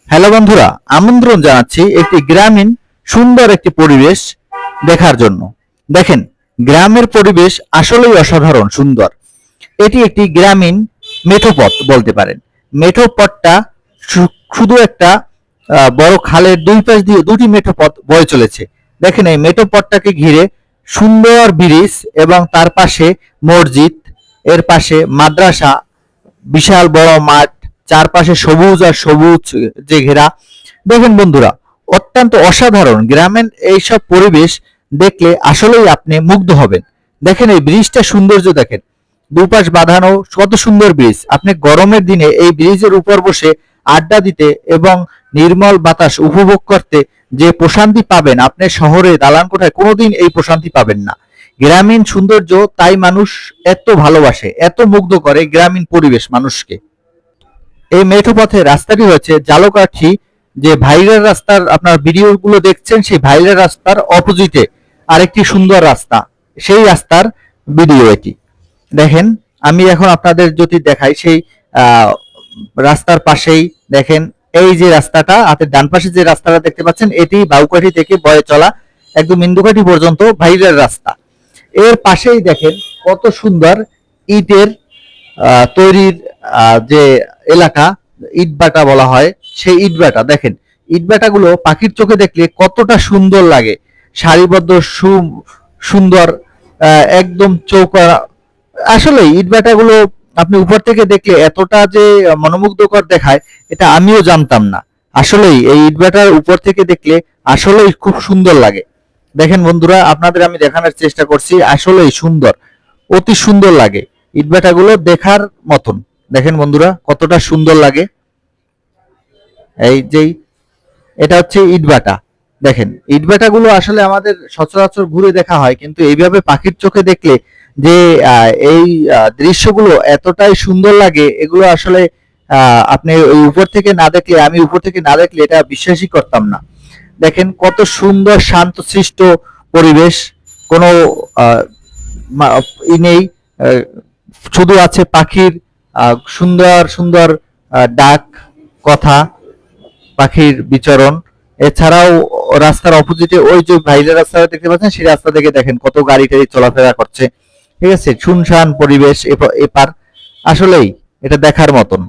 Hello বন্ধুরা, আমন্ত্রণ জানাচ্ছি একটি গ্রামীণ সুন্দর একটি পরিবেশ দেখার জন্য। দেখেন, গ্রামের পরিবেশ আসলেই অসাধারণ সুন্দর। এটি একটি গ্রামীণ মেঠো পথ বলতে পারেন। মেঠো পথটা শুধু একটা বড় খালের দুই পাশ দিয়ে দুটি মেঠো পথ বয়ে চলেছে। দেখেন, এই মেঠো পথটাকে ঘিরে সুন্দর ব্রিজ এবং তার পাশে মসজিদ, এর পাশে মাদ্রাসা, বিশাল বড় মাঠ, চারপাশে সবুজ আর সবুজ যে ঘেরা। দেখেন বন্ধুরা, অত্যন্ত অসাধারণ গ্রামের এইসব পরিবেশ দেখলে আসলেই আপনি মুগ্ধ হবেন। দেখেন এই ব্রিজটা সৌন্দর্য দেখেন, দুপাশ বাঁধানো, কত সুন্দর ব্রিজ। আপনি গরমের দিনে এই ব্রিজের উপর বসে আড্ডা দিতে এবং নির্মল বাতাস উপভোগ করতে যে প্রশান্তি পাবেন, আপনি শহরে দালান কোঠায় কোনোদিন এই প্রশান্তি পাবেন না। গ্রামীণ সৌন্দর্য তাই মানুষ এত ভালোবাসে, এত মুগ্ধ করে গ্রামীণ পরিবেশ মানুষকে। এই মেঠো পথে রাস্তাটি হচ্ছে জালকাঠি, যে ভাইরাল রাস্তার আপনার ভিডিও গুলো দেখছেন, সেই ভাইরাল রাস্তার অপোজিটে আরেকটি সুন্দর রাস্তা, সেই রাস্তার ভিডিও এটি। দেখেন, আমি এখন আপনাদের যদি দেখাই, সেই রাস্তার পাশেই দেখেন এই যে রাস্তাটা, হাতের ডান পাশে যে রাস্তাটা দেখতে পাচ্ছেন, এটি বাউকাঠি থেকে বয়ে চলা একদম ইন্দুকাঠি পর্যন্ত ভাইরাল রাস্তা। এর পাশেই দেখেন কত সুন্দর ইটের তৈরির যে এলাকা, ইটভাটা বলা হয়, সেই ইটভাটা। দেখেন, ইটভাটাগুলো পাখির চোখে দেখলে কতটা সুন্দর লাগে, সারিবদ্ধ সুন্দর, একদম চৌকা। আসলে ইটভাটাগুলো আপনি উপর থেকে দেখলে এতটা যে মনোমুগ্ধকর দেখায়, এটা আমিও জানতাম না। আসলেই এই ইটভাটার উপর থেকে দেখলে আসলেই খুব সুন্দর লাগে। দেখেন বন্ধুরা, আপনাদের আমি দেখানোর চেষ্টা করছি, আসলেই সুন্দর, অতি সুন্দর লাগে ইটভাটাগুলো দেখার মতন। দেখেন বন্ধুরা, কতটা সুন্দর লাগে। এই যে এটা হচ্ছে ইটভাটা। দেখেন, ইটভাটাগুলো আসলে আমাদের সচরাচর ঘুরে দেখা হয়, কিন্তু এইভাবে পাখির চোখে দেখলে যে এই দৃশ্যগুলো এতটাই সুন্দর লাগে, এগুলো আসলে আপনি ওই উপর থেকে না দেখলে, আমি উপর থেকে না দেখলে এটা বিশ্বাসই করতাম না। দেখেন কত সুন্দর শান্তশিষ্ট পরিবেশ, কোনো ই নেই, শুধু আছে পাখির সুন্দর সুন্দর ডাক, কথা, পাখির বিচরণ। এছাড়াও রাস্তার অপোজিটে ওই যে ভাইরাল রাস্তাটা দেখতে পাচ্ছেন, সেই রাস্তা থেকে দেখেন কত গাড়ি টাড়ি চলাফেরা করছে। ঠিক আছে, শুনশান পরিবেশ এপার, আসলেই এটা দেখার মতন।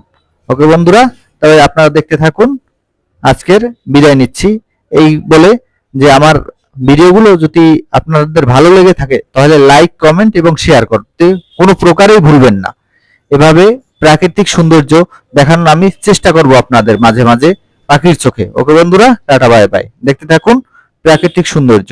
ওকে বন্ধুরা, তবে আপনারা দেখতে থাকুন। আজকের বিদায় নিচ্ছি এই বলে যে, আমার ভিডিওগুলো যদি আপনাদের ভালো লেগে থাকে তাহলে লাইক, কমেন্ট এবং শেয়ার করতে কোনো প্রকারেই ভুলবেন না। এভাবে প্রাকৃতিক সৌন্দর্য দেখানোর আমি চেষ্টা করব আপনাদের মাঝে মাঝে পাখির চোখে। ওকে বন্ধুরা, টাটা বাই বাই। দেখতে থাকুন প্রাকৃতিক সৌন্দর্য।